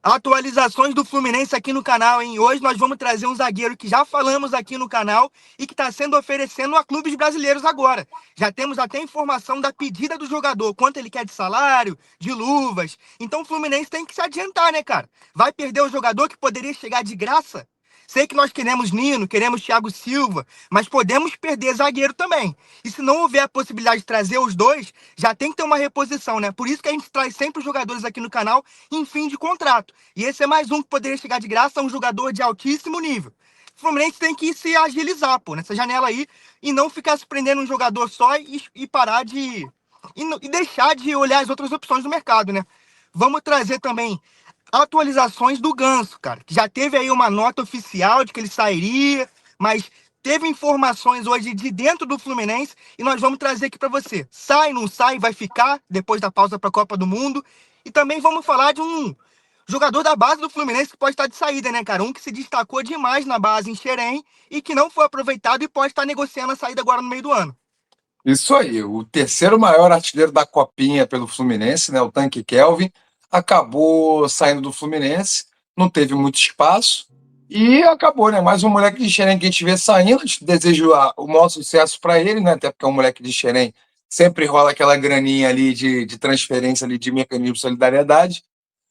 Atualizações do Fluminense aqui no canal, hein? Hoje nós vamos trazer um zagueiro que já falamos aqui no canal e que está sendo oferecendo a clubes brasileiros agora. Já temos até informação da pedida do jogador, quanto ele quer de salário, de luvas. Então o Fluminense tem que se adiantar, né, cara? Vai perder o jogador que poderia chegar de graça? Sei que nós queremos Nino, queremos Thiago Silva, mas podemos perder zagueiro também. E se não houver a possibilidade de trazer os dois, já tem que ter uma reposição, né? Por isso que a gente traz sempre os jogadores aqui no canal em fim de contrato. E esse é mais um que poderia chegar de graça, um jogador de altíssimo nível. O Fluminense tem que se agilizar, pô, nessa janela aí, e não ficar se prendendo um jogador só e parar de. E deixar de olhar as outras opções do mercado, né? Vamos trazer também atualizações do Ganso, cara, que já teve aí uma nota oficial de que ele sairia, mas teve informações hoje de dentro do Fluminense e nós vamos trazer aqui para você. Sai, não sai, vai ficar depois da pausa para a Copa do Mundo. E também vamos falar de um jogador da base do Fluminense que pode estar de saída, né, cara? Um que se destacou demais na base em Xerém e que não foi aproveitado e pode estar negociando a saída agora no meio do ano. Isso aí, o terceiro maior artilheiro da Copinha pelo Fluminense, né, o Tanque Kelvin, acabou saindo do Fluminense, não teve muito espaço e acabou, né? Mais um moleque de Xerém que a gente vê saindo. A gente deseja o maior sucesso para ele, né? Até porque é um moleque de Xerém, sempre rola aquela graninha ali de transferência ali de mecanismo de solidariedade,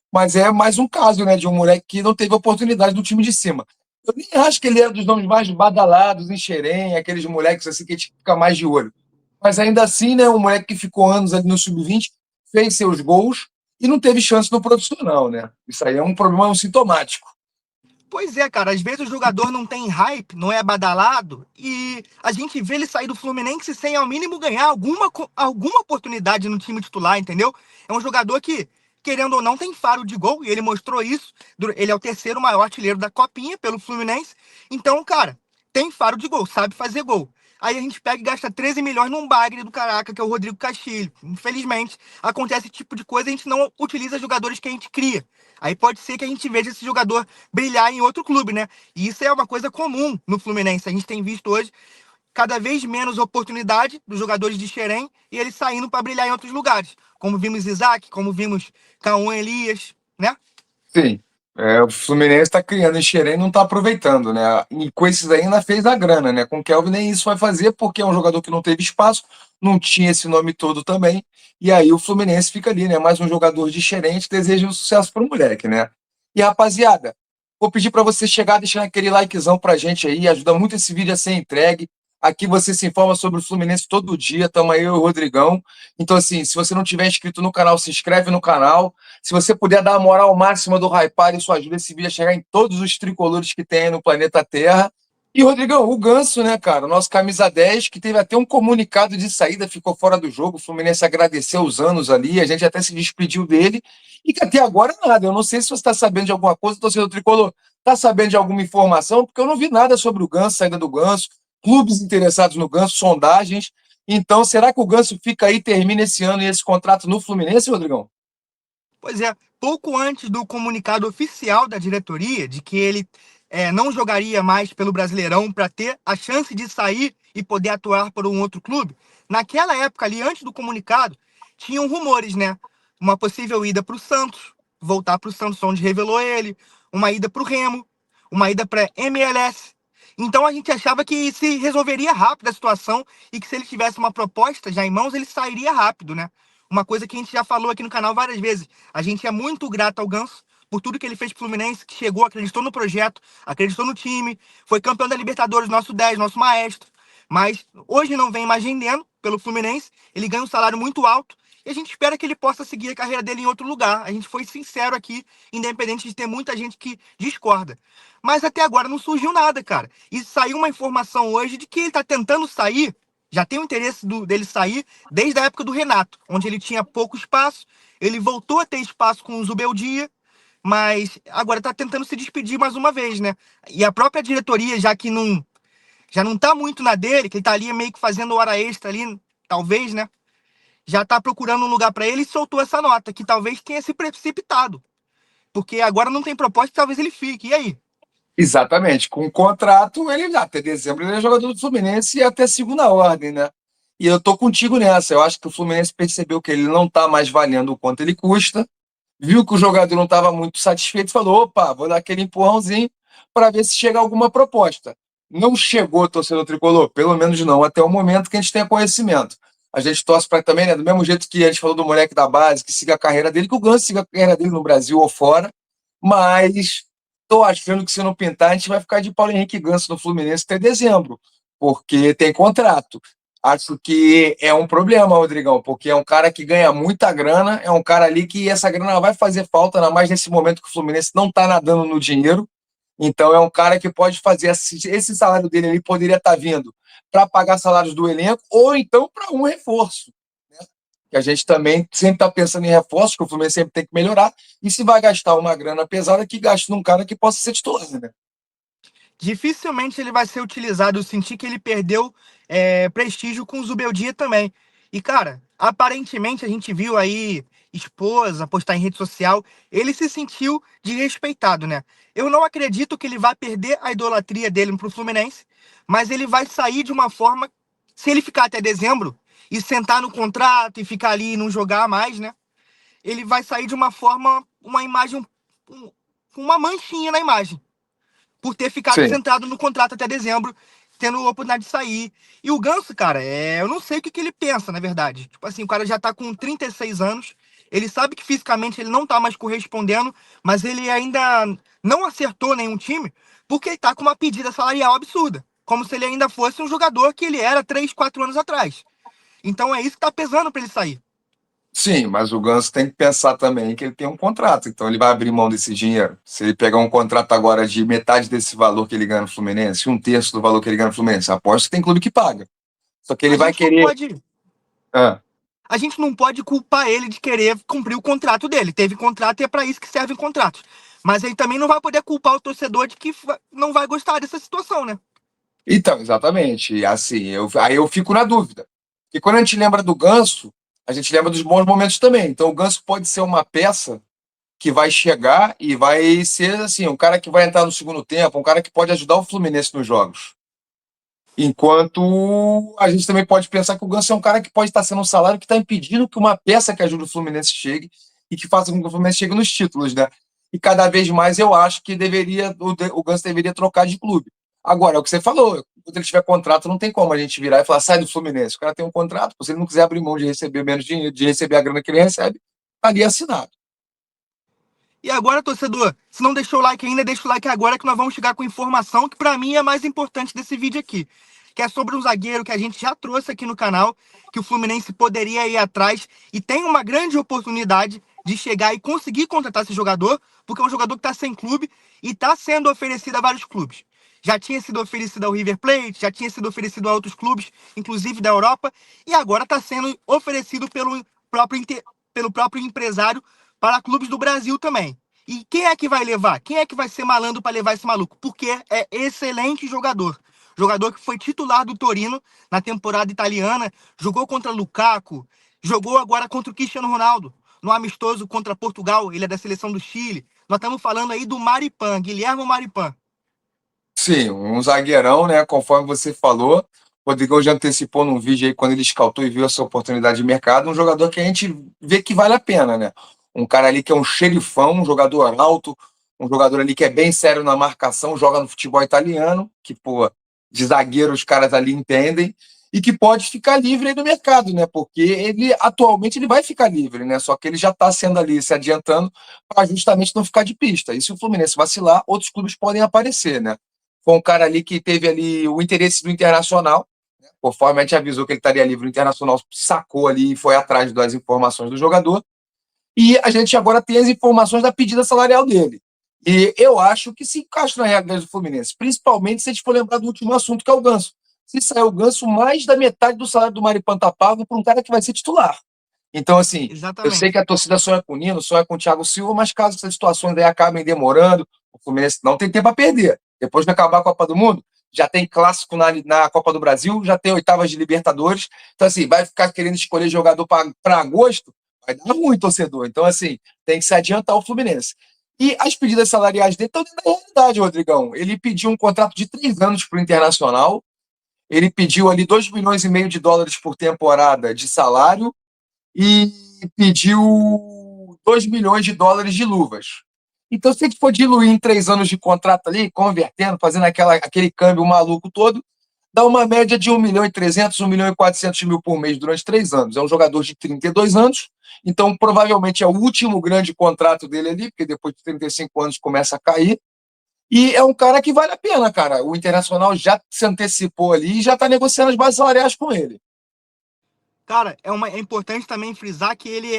mas é mais um caso, né, de um moleque que não teve oportunidade no time de cima. Eu nem acho que ele era dos nomes mais badalados em Xerém, aqueles moleques assim que a gente fica mais de olho. Mas ainda assim, né, um moleque que ficou anos ali no sub-20, fez seus gols e não teve chance no profissional, né? Isso aí é um problema sintomático. Pois é, cara, às vezes o jogador não tem hype, não é badalado, e a gente vê ele sair do Fluminense sem ao mínimo ganhar alguma oportunidade no time titular, entendeu? É um jogador que, querendo ou não, tem faro de gol, e ele mostrou isso. Ele é o terceiro maior artilheiro da Copinha pelo Fluminense. Então, cara, tem faro de gol, sabe fazer gol. Aí a gente pega e gasta 13 milhões num bagre do caraca, que é o Rodrigo Castilho. Infelizmente, acontece esse tipo de coisa, a gente não utiliza jogadores que a gente cria. Aí pode ser que a gente veja esse jogador brilhar em outro clube, né? E isso é uma coisa comum no Fluminense. A gente tem visto hoje cada vez menos oportunidade dos jogadores de Xerém e eles saindo para brilhar em outros lugares. Como vimos Isaac, como vimos Cauã Elias, né? Sim. O Fluminense está criando em Xerém e não está aproveitando, né? E com esses aí ainda fez a grana, né? Com o Kelvin nem isso vai fazer, porque é um jogador que não teve espaço, não tinha esse nome todo também. E aí o Fluminense fica ali, né? Mais um jogador de Xerém, a gente deseja um sucesso para o moleque, né? E rapaziada, vou pedir para você chegar deixando aquele likezão pra gente aí, ajuda muito esse vídeo a ser entregue. Aqui você se informa sobre o Fluminense todo dia, tamo aí eu e o Rodrigão. Então, assim, se você não tiver inscrito no canal, se inscreve no canal. Se você puder dar a moral máxima do Hypar, isso ajuda esse vídeo a chegar em todos os tricolores que tem aí no planeta Terra. E, Rodrigão, o Ganso, né, cara? Nosso camisa 10, que teve até um comunicado de saída, ficou fora do jogo. O Fluminense agradeceu os anos ali, a gente até se despediu dele. E que até agora nada. Eu não sei se você está sabendo de alguma coisa, torcedor tricolor. Está sabendo de alguma informação? Porque eu não vi nada sobre o Ganso, saída do Ganso, clubes interessados no Ganso, sondagens. Então, será que o Ganso fica aí, termina esse ano e esse contrato no Fluminense, Rodrigão? Pois é, pouco antes do comunicado oficial da diretoria de que ele não jogaria mais pelo Brasileirão para ter a chance de sair e poder atuar por um outro clube, naquela época ali, antes do comunicado, tinham rumores, né? Uma possível ida para o Santos, voltar para o Santos, onde revelou ele, uma ida para o Remo, uma ida para MLS. Então a gente achava que se resolveria rápido a situação e que se ele tivesse uma proposta já em mãos, ele sairia rápido, né? Uma coisa que a gente já falou aqui no canal várias vezes. A gente é muito grato ao Ganso por tudo que ele fez pro Fluminense, que chegou, acreditou no projeto, acreditou no time, foi campeão da Libertadores, nosso 10, nosso maestro. Mas hoje não vem mais rendendo pelo Fluminense, ele ganha um salário muito alto e a gente espera que ele possa seguir a carreira dele em outro lugar. A gente foi sincero aqui, independente de ter muita gente que discorda. Mas até agora não surgiu nada, cara. E saiu uma informação hoje de que ele tá tentando sair, já tem o interesse dele sair desde a época do Renato, onde ele tinha pouco espaço, ele voltou a ter espaço com o Zubeldia, mas agora está tentando se despedir mais uma vez, né? E a própria diretoria, já não tá muito na dele, que ele tá ali meio que fazendo hora extra ali, talvez, né? Já tá procurando um lugar para ele e soltou essa nota, que talvez tenha se precipitado, porque agora não tem proposta, talvez ele fique. E aí? Exatamente. Com o contrato, ele até dezembro ele é jogador do Fluminense e até segunda ordem, né? E eu tô contigo nessa. Eu acho que o Fluminense percebeu que ele não tá mais valendo o quanto ele custa. viu que o jogador não estava muito satisfeito, falou: opa, vou dar aquele empurrãozinho para ver se chega alguma proposta. Não chegou, torcedor tricolor, pelo menos não, até o momento que a gente tenha conhecimento. A gente torce para também, né, do mesmo jeito que a gente falou do moleque da base, que siga a carreira dele, que o Ganso siga a carreira dele no Brasil ou fora, mas estou achando que se não pintar, a gente vai ficar de Paulo Henrique Ganso no Fluminense até dezembro, porque tem contrato. Acho que é um problema, Rodrigão, porque é um cara que ganha muita grana, é um cara ali que essa grana vai fazer falta, ainda mais nesse momento que o Fluminense não está nadando no dinheiro. Então é um cara que pode fazer esse salário dele ali poderia estar vindo para pagar salários do elenco ou então para um reforço, né? Que a gente também sempre está pensando em reforços, que o Fluminense sempre tem que melhorar. E se vai gastar uma grana pesada, que gaste num cara que possa ser titular, né? Dificilmente ele vai ser utilizado. Eu senti que ele perdeu prestígio com o Zubeldia também. E, cara, aparentemente a gente viu aí esposa postar em rede social, ele se sentiu desrespeitado, né? Eu não acredito que ele vai perder a idolatria dele pro Fluminense, mas ele vai sair de uma forma, se ele ficar até dezembro e sentar no contrato e ficar ali e não jogar mais, né? Ele vai sair de uma forma, uma imagem, com uma manchinha na imagem por ter ficado Sim. centrado no contrato até dezembro, tendo a oportunidade de sair. E o Ganso, cara, eu não sei o que ele pensa, na verdade. Tipo assim, o cara já tá com 36 anos, ele sabe que fisicamente ele não tá mais correspondendo, mas ele ainda não acertou nenhum time, porque ele tá com uma pedida salarial absurda. Como se ele ainda fosse um jogador que ele era 3, 4 anos atrás. Então é isso que tá pesando pra ele sair. Sim, mas o Ganso tem que pensar também que ele tem um contrato, então ele vai abrir mão desse dinheiro. Se ele pegar um contrato agora de metade desse valor que ele ganha no Fluminense, um terço do valor que ele ganha no Fluminense, aposto que tem clube que paga. Só que ele A vai gente não querer. pode Ah, a gente não pode culpar ele de querer cumprir o contrato dele. Teve contrato e é para isso que servem contratos. Mas ele também não vai poder culpar o torcedor de que não vai gostar dessa situação, né? então, exatamente. E assim, aí eu fico na dúvida. Porque quando a gente lembra do Ganso, a gente lembra dos bons momentos também. Então o Ganso pode ser uma peça que vai chegar e vai ser assim, um cara que vai entrar no segundo tempo, um cara que pode ajudar o Fluminense nos jogos. Enquanto a gente também pode pensar que o Ganso é um cara que pode estar sendo um salário que está impedindo que uma peça que ajude o Fluminense chegue e que faça com que o Fluminense chegue nos títulos, né? E cada vez mais eu acho que o Ganso deveria trocar de clube. Agora, é o que você falou, quando ele tiver contrato, não tem como a gente virar e falar, sai do Fluminense. O cara tem um contrato, se ele não quiser abrir mão de receber menos dinheiro, de receber a grana que ele recebe, tá ali assinado. E agora, torcedor, se não deixou o like ainda, deixa o like agora que nós vamos chegar com informação que para mim é a mais importante desse vídeo aqui, que é sobre um zagueiro que a gente já trouxe aqui no canal, que o Fluminense poderia ir atrás e tem uma grande oportunidade de chegar e conseguir contratar esse jogador, porque é um jogador que está sem clube e está sendo oferecido a vários clubes. Já tinha sido oferecido ao River Plate, já tinha sido oferecido a outros clubes, inclusive da Europa, e agora está sendo oferecido pelo próprio empresário para clubes do Brasil também. E quem é que vai levar? Quem é que vai ser malandro para levar esse maluco? Porque é excelente jogador. Jogador que foi titular do Torino na temporada italiana, jogou contra Lukaku, jogou agora contra o Cristiano Ronaldo, no amistoso contra Portugal, ele é da seleção do Chile. Nós estamos falando aí do Maripan, Guilherme Maripan. Sim, um zagueirão, né? Conforme você falou, o Rodrigão já antecipou num vídeo aí quando ele escaltou e viu essa oportunidade de mercado, um jogador que a gente vê que vale a pena, né? Um cara ali que é um xerifão, um jogador alto, um jogador ali que é bem sério na marcação, joga no futebol italiano, que, pô, de zagueiro os caras ali entendem, e que pode ficar livre aí no mercado, né? Porque ele, atualmente, ele vai ficar livre, né? Só que ele já está sendo ali, se adiantando, para justamente não ficar de pista. E se o Fluminense vacilar, outros clubes podem aparecer, né? Foi um cara ali que teve ali o interesse do Internacional, né? Conforme a gente avisou que ele estaria livre, o Internacional sacou ali e foi atrás das informações do jogador. E a gente agora tem as informações da pedida salarial dele. E eu acho que se encaixa na realidade do Fluminense, principalmente se a gente for lembrar do último assunto, que é o Ganso. Se sair o Ganso, mais da metade do salário do Maripan tá pago para um cara que vai ser titular. Então, assim, eu sei que Exatamente. a torcida sonha com o Nino, sonha com o Thiago Silva, mas caso essas situações aí acabem demorando, o Fluminense não tem tempo a perder. Depois de acabar a Copa do Mundo, já tem clássico na Copa do Brasil, já tem oitavas de Libertadores. Então, assim, vai ficar querendo escolher jogador para agosto, vai dar ruim, torcedor. Então, assim, tem que se adiantar o Fluminense. E as pedidas salariais dele estão dentro da realidade, Rodrigão. Ele pediu um contrato de 3 anos para o Internacional, ele pediu ali 2,5 milhões de dólares por temporada de salário, e pediu 2 milhões de dólares de luvas. Então, se a gente for diluir em 3 anos de contrato ali, convertendo, fazendo aquele câmbio maluco todo, dá uma média de 1.300.000, 1.400.000 por mês durante 3 anos. É um jogador de 32 anos, então provavelmente é o último grande contrato dele ali, porque depois de 35 anos começa a cair. E é um cara que vale a pena, cara. O Internacional já se antecipou ali e já está negociando as bases salariais com ele. Cara, é importante também frisar que ele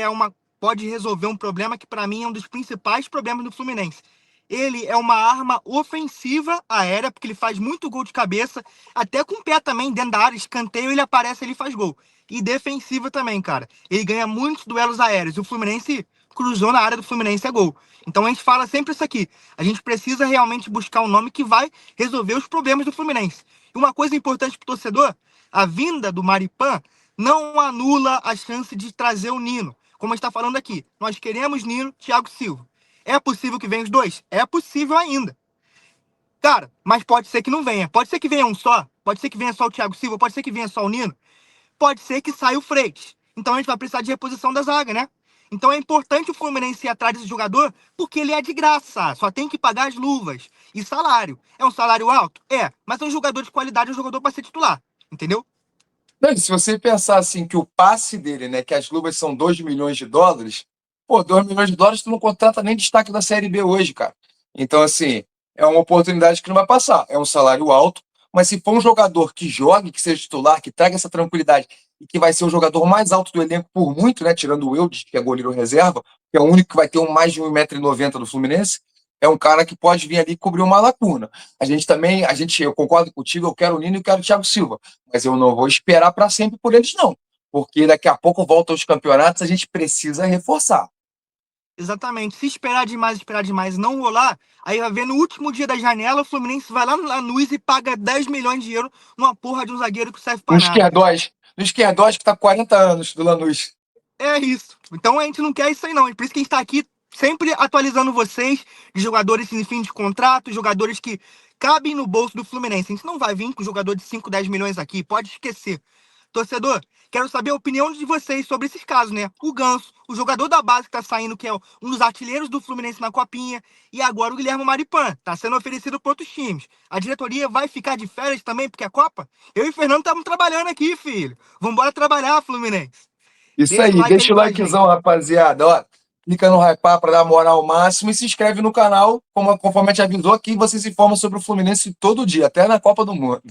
pode resolver um problema que para mim é um dos principais problemas do Fluminense. Ele é uma arma ofensiva aérea, porque ele faz muito gol de cabeça, até com o pé também, dentro da área, escanteio, ele aparece ali e faz gol. E defensiva também, cara. Ele ganha muitos duelos aéreos. E o Fluminense cruzou na área do Fluminense é gol. Então a gente fala sempre isso aqui. A gente precisa realmente buscar um nome que vai resolver os problemas do Fluminense. E uma coisa importante pro torcedor, a vinda do Maripan não anula a chance de trazer o Nino. Como a gente está falando aqui, nós queremos Nino, Thiago Silva. É possível que venha os dois? É possível ainda. Cara, mas pode ser que não venha. Pode ser que venha um só. Pode ser que venha só o Thiago Silva. Pode ser que venha só o Nino. Pode ser que saia o Freitas. Então a gente vai precisar de reposição da zaga, né? Então é importante o Fluminense ir atrás desse jogador porque ele é de graça. Só tem que pagar as luvas. E salário. É um salário alto? É. Mas é um jogador de qualidade, é um jogador para ser titular. Entendeu? Não, se você pensar assim que o passe dele, né, que as luvas são 2 milhões de dólares, pô, 2 milhões de dólares tu não contrata nem destaque da Série B hoje, cara. Então, assim, é uma oportunidade que não vai passar. É um salário alto, mas se for um jogador que jogue, que seja titular, que traga essa tranquilidade e que vai ser o jogador mais alto do elenco por muito, né, tirando o Eudes, que é goleiro reserva, que é o único que vai ter mais de 1,90 m do Fluminense, é um cara que pode vir ali cobrir uma lacuna. Eu concordo contigo, eu quero o Nino e eu quero o Thiago Silva, mas eu não vou esperar para sempre por eles, não. Porque daqui a pouco volta aos campeonatos, a gente precisa reforçar. Exatamente. Se esperar demais e não rolar, aí vai ver no último dia da janela, o Fluminense vai lá no Lanús e paga 10 milhões de euros numa porra de um zagueiro que serve Um pra nada. esquerdóis que está 40 anos do Lanús. É isso. Então a gente não quer isso aí, não. E por isso que a gente tá aqui sempre atualizando vocês de jogadores em fim de contrato, jogadores que cabem no bolso do Fluminense. A gente não vai vir com jogador de 5, 10 milhões aqui, pode esquecer. Torcedor, quero saber a opinião de vocês sobre esses casos, né? O Ganso, o jogador da base que tá saindo, que é um dos artilheiros do Fluminense na Copinha, e agora o Guilherme Maripan, tá sendo oferecido para outros times. A diretoria vai ficar de férias também, porque é Copa? Eu e o Fernando estamos trabalhando aqui, filho. Vambora trabalhar, Fluminense. Isso Deixa o aí, like aí deixa o pra gente. likezão, rapaziada. Ó, clica no hypar para dar moral ao máximo e se inscreve no canal, conforme a gente avisou aqui, você se informa sobre o Fluminense todo dia, até na Copa do Mundo.